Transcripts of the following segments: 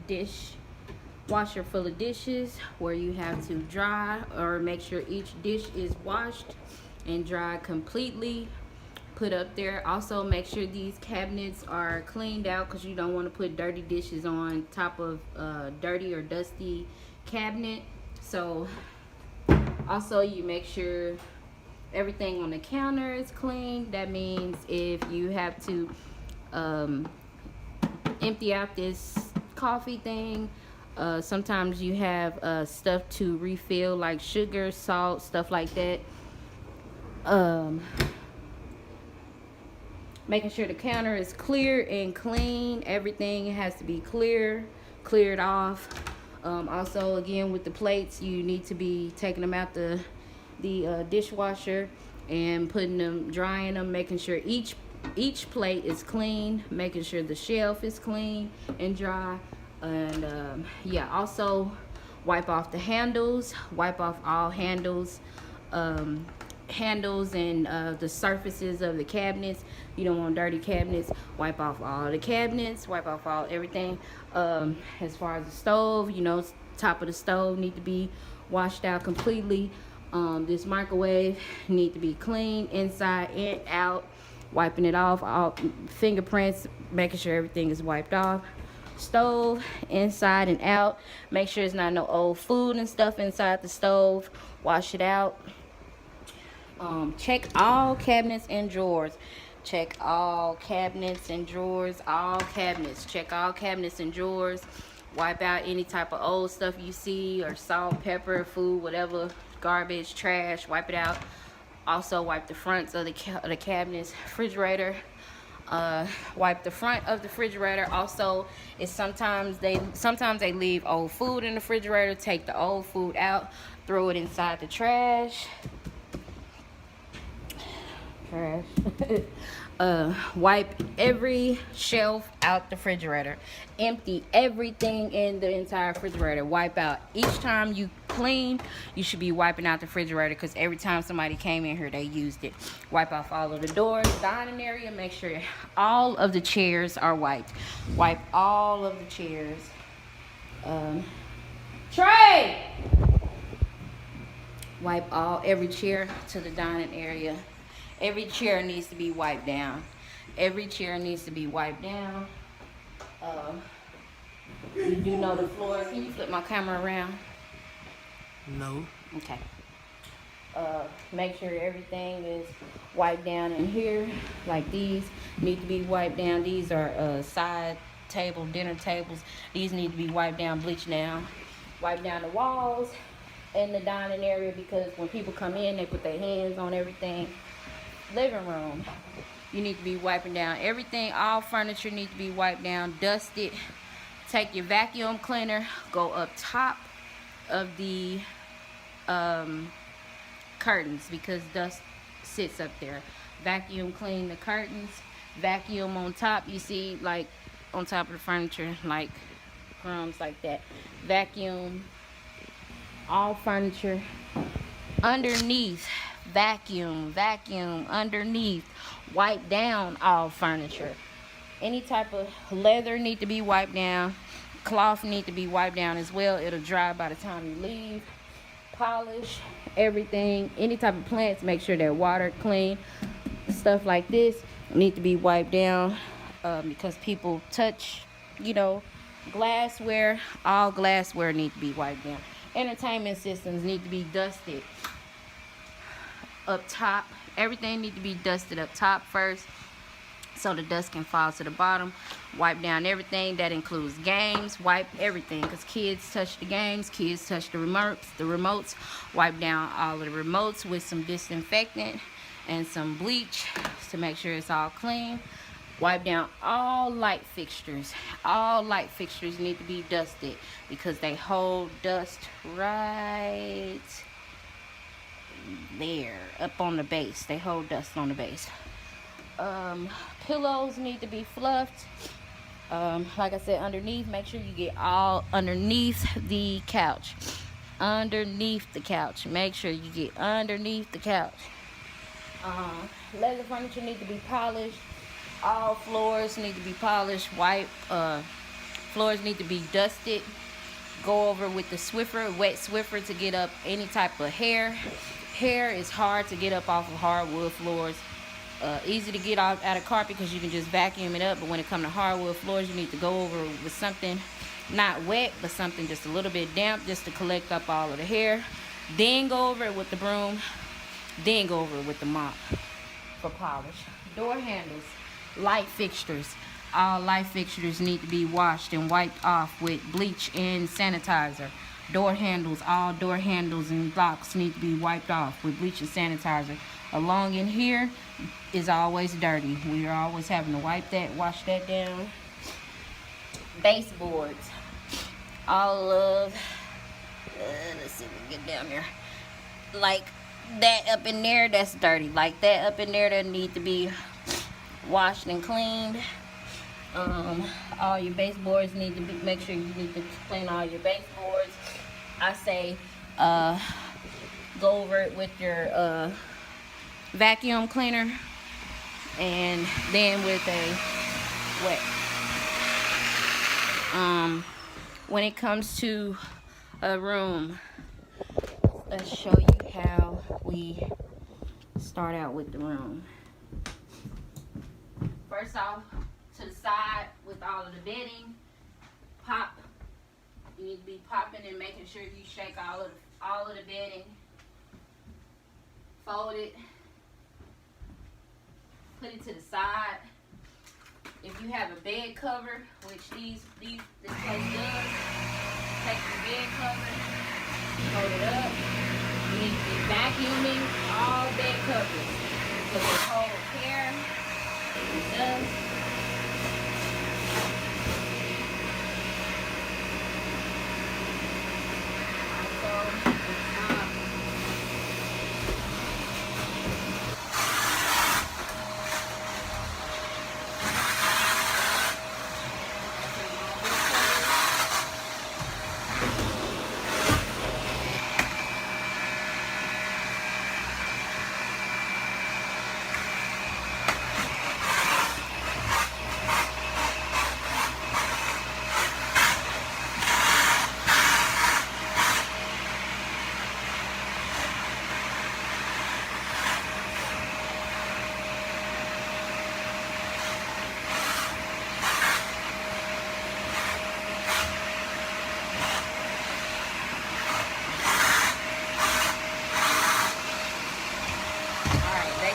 dish washer full of dishes where you have to dry or make sure each dish is washed and dry completely, put up there. Also make sure these cabinets are cleaned out because you don't want to put dirty dishes on top of dirty or dusty cabinet. So also you make sure everything on the counter is clean. That means if you have to empty out this coffee thing, sometimes you have stuff to refill like sugar, salt, stuff like that. Making sure the counter is clear and clean. Everything has to be cleared off. Also, again, with the plates, you need to be taking them out the dishwasher and putting them, drying them, making sure each plate is clean, making sure the shelf is clean and dry. And yeah, also wipe off the handles, wipe off all handles and the surfaces of the cabinets. You don't want dirty cabinets. Wipe off all the cabinets, wipe off all everything. As far as the stove, top of the stove need to be washed out completely. This microwave need to be clean inside and out, wiping it off, all fingerprints, making sure everything is wiped off. Stove inside and out, make sure it's not no old food and stuff inside the stove. Wash it out. Check all cabinets and drawers. Check all cabinets and drawers. All cabinets. Check all cabinets and drawers. Wipe out any type of old stuff you see, or salt, pepper, food, whatever, garbage, trash. Wipe it out. Also wipe the fronts of the cabinets, refrigerator. Wipe the front of the refrigerator. Also, it's sometimes they leave old food in the refrigerator. Take the old food out, throw it inside the trash. Wipe every shelf out the refrigerator. Empty everything in the entire refrigerator. Wipe out each time you clean. You should be wiping out the refrigerator because every time somebody came in here, they used it. Wipe off all of the doors, dining area. Make sure all of the chairs are wiped. Wipe all of the chairs. Trey! Wipe every chair to the dining area. Every chair needs to be wiped down. Every chair needs to be wiped down. You do know the floor. Can you flip my camera around? No. Okay. Make sure everything is wiped down in here. Like these need to be wiped down. These are side table, dinner tables. These need to be wiped down, bleached down. Wipe down the walls in the dining area because when people come in, they put their hands on everything. Living room, you need to be wiping down everything. All furniture needs to be wiped down, dusted. Take your vacuum cleaner, go up top of the curtains because dust sits up there. Vacuum clean the curtains. Vacuum on top. You see, like on top of the furniture, like crumbs like that. Vacuum all furniture. Underneath, vacuum underneath. Wipe down all furniture. Any type of leather need to be wiped down. Cloth need to be wiped down as well. It'll dry by the time you leave. Polish everything. Any type of plants, make sure they're water clean. Stuff like this need to be wiped down because people touch, glassware. All glassware need to be wiped down. Entertainment systems need to be dusted up top. Everything need to be dusted up top first so the dust can fall to the bottom. Wipe down everything. That includes games. Wipe everything because kids touch the games, kids touch the remotes. Wipe down all of the remotes with some disinfectant and some bleach to make sure it's all clean. Wipe down all light fixtures. All light fixtures need to be dusted because they hold dust right there up on the base. They hold dust on the base. Pillows need to be fluffed. Like I said, underneath, make sure you get all underneath the couch. Underneath the couch. Make sure you get underneath the couch. Leather furniture need to be polished. All floors need to be polished. Wipe Floors need to be dusted. Go over with the Swiffer, wet Swiffer, to get up any type of hair. Hair is hard to get up off of hardwood floors. Easy to get out of carpet because you can just vacuum it up, but when it comes to hardwood floors, you need to go over with something not wet, but something just a little bit damp, just to collect up all of the hair. Then go over it with the broom. Then go over it with the mop for polish. Door handles, light fixtures. All light fixtures need to be washed and wiped off with bleach and sanitizer. Door handles, all door handles and locks need to be wiped off with bleach and sanitizer. Along in here is always dirty. We are always having to wipe that, wash that down. Baseboards. All of, let's see if we can get down there. Like that up in there, that's dirty. Like that up in there, that need to be washed and cleaned. All your baseboards need to be, make sure you need to clean all your baseboards. I say go over it with your vacuum cleaner, and then with a wet. When it comes to a room, let's show you how we start out with the room. First off, to the side with all of the bedding, pop. You need to be popping and making sure you shake all of the bedding. Fold it. Put it to the side. If you have a bed cover, which this place does, take your bed cover, fold it up. You need to be vacuuming all bed covers because it holds hair. It does.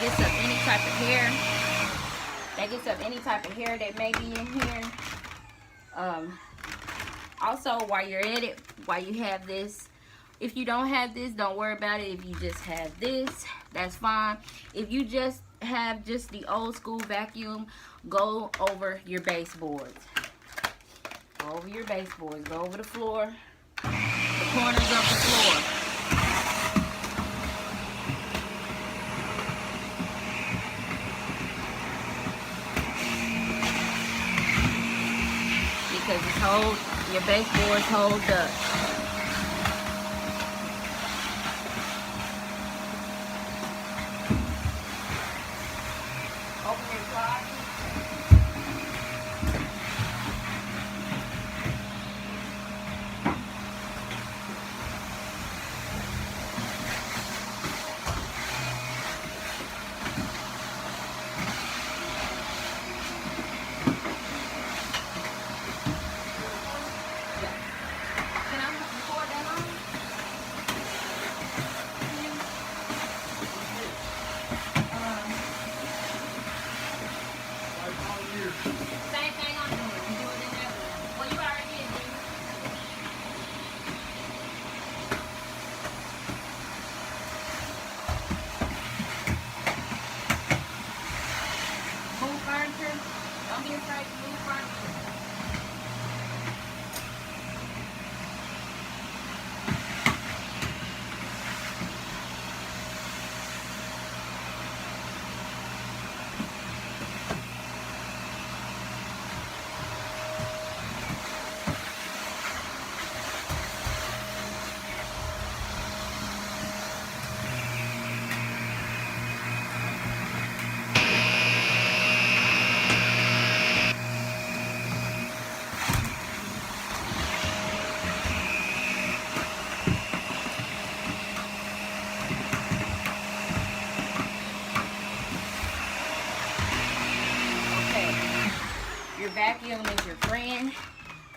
Gets up any type of hair. That gets up any type of hair that may be in here. Also, while you're at it, while you have this, if you don't have this, don't worry about it. If you just have this, that's fine. If you just have just the old school vacuum, go over your baseboards. Go over your baseboards. Go over the floor, the corners of the floor. Because it's your baseboards hold up. Open your closet.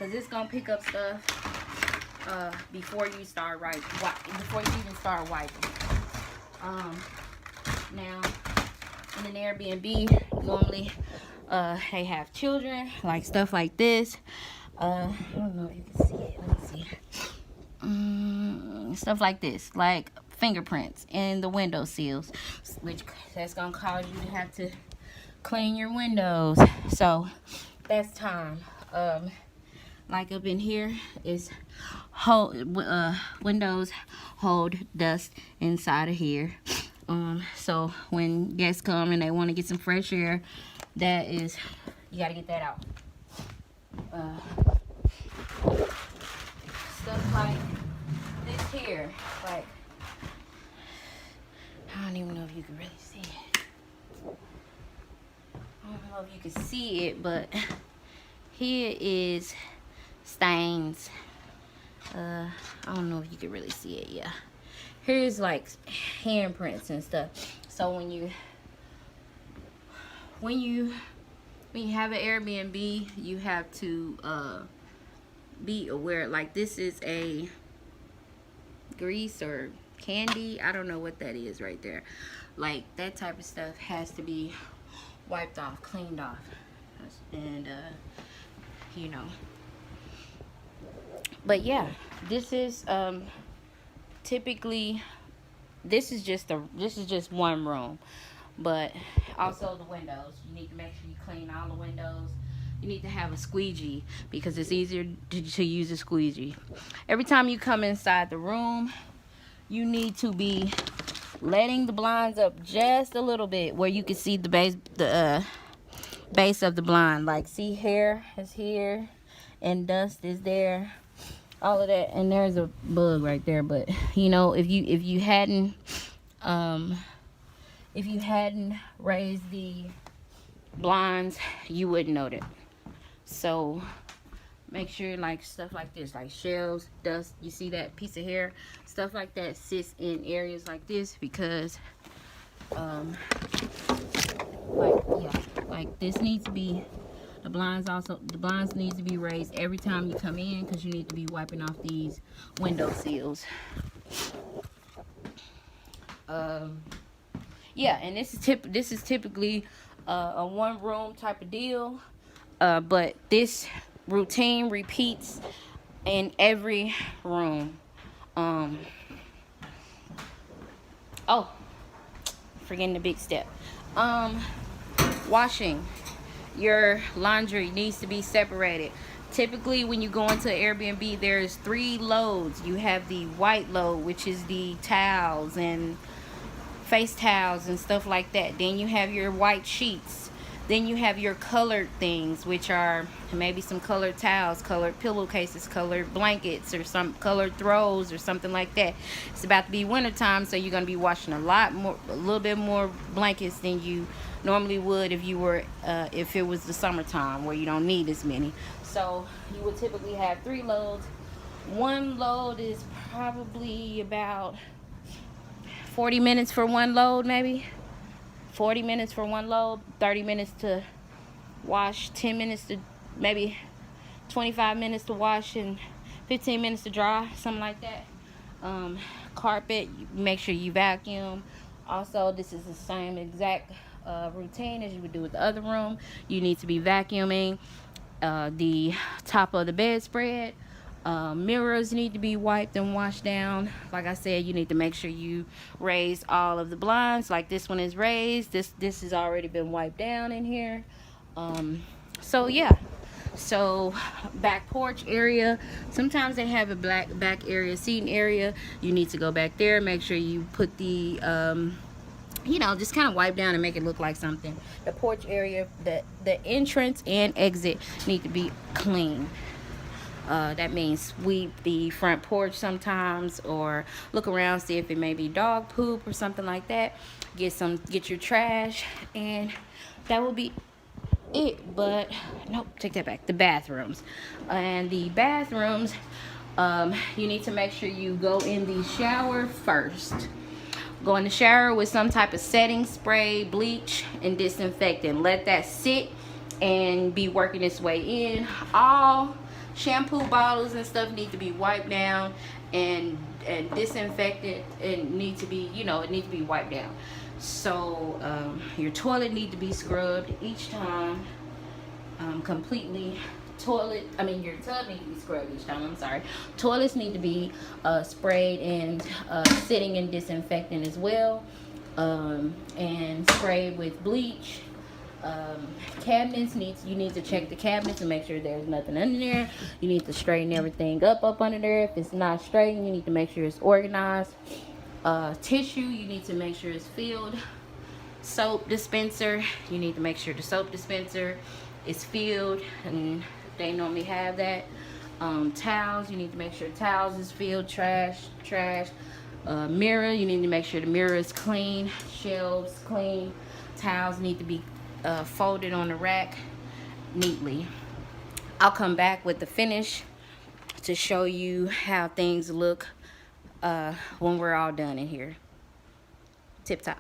because it's gonna pick up stuff before you start before you even start wiping. Now in an Airbnb, normally they have children, like stuff like this. I don't know if you can see it. Let me see. Stuff like this, like fingerprints in the window sills, which that's gonna cause you to have to clean your windows. So that's time. Like up in here is windows hold dust inside of here. So when guests come and they want to get some fresh air, that is, you gotta get that out. Stuff like this here, like, I don't even know if you can really see it. I don't know if you can see it, but here is stains. I don't know if you can really see it. Yeah, here's like handprints and stuff. So when you have an Airbnb, you have to be aware. Like, this is a grease or candy, I don't know what that is right there. Like, that type of stuff has to be wiped off, cleaned off, and you know. But yeah, this is typically, this is just one room. But also the windows, you need to make sure you clean all the windows. You need to have a squeegee because it's easier to use a squeegee. Every time you come inside the room, you need to be letting the blinds up just a little bit where you can see the base of the blind. Like, see, hair is here and dust is there, all of that, and there's a bug right there. But you know, if you hadn't raised the blinds, you wouldn't know that. So make sure, like, stuff like this, like shelves, dust, you see that piece of hair, stuff like that sits in areas like this because like this needs to be, the blinds need to be raised every time you come in because you need to be wiping off these window sills. Yeah, and this is typically a one room type of deal, but this routine repeats in every room. Oh, forgetting the big step. Washing your laundry needs to be separated. Typically, when you go into Airbnb, there's 3 loads. You have the white load, which is the towels and face towels and stuff like that. Then you have your white sheets. Then you have your colored things, which are maybe some colored towels, colored pillowcases, colored blankets, or some colored throws or something like that. It's about to be wintertime, so you're going to be washing a little bit more blankets than you normally would if it was the summertime where you don't need as many. So you would typically have 3 loads. One load is probably about 40 minutes for one load, maybe 40 minutes for one load, 30 minutes to wash, 10 minutes to maybe 25 minutes to wash, and 15 minutes to dry, something like that. Carpet, make sure you vacuum. Also, this is the same exact routine as you would do with the other room. You need to be vacuuming the top of the bedspread. Mirrors need to be wiped and washed down. Like I said, you need to make sure you raise all of the blinds. Like this one is raised. This has already been wiped down in here. So yeah. So back porch area, sometimes they have a back area, seating area. You need to go back there, make sure you put the just kind of wipe down and make it look like something. The porch area, the entrance and exit need to be clean. That means sweep the front porch sometimes, or look around, see if it may be dog poop or something like that. Get your trash, and that will be it. But nope, take that back. The bathrooms, you need to make sure you go in the shower first. Go in the shower with some type of setting spray, bleach, and disinfectant. Let that sit and be working its way in. All shampoo bottles and stuff need to be wiped down and disinfected, and need to be, you know, it needs to be wiped down. So your toilet need to be scrubbed each time, completely. Your tub need to be scrubbed each time. I'm sorry. Toilets need to be sprayed and sitting and disinfectant as well, and sprayed with bleach. Cabinets you need to check the cabinets and make sure there's nothing under there. You need to straighten everything up under there. If it's not straight, you need to make sure it's organized. Tissue, you need to make sure it's filled. Soap dispenser, you need to make sure the soap dispenser is filled, and they normally have that. Towels, you need to make sure towels is filled. Trash. Mirror, you need to make sure the mirror is clean. Shelves clean. Towels need to be folded on the rack neatly. I'll come back with the finish to show you how things look when we're all done in here. Tip top.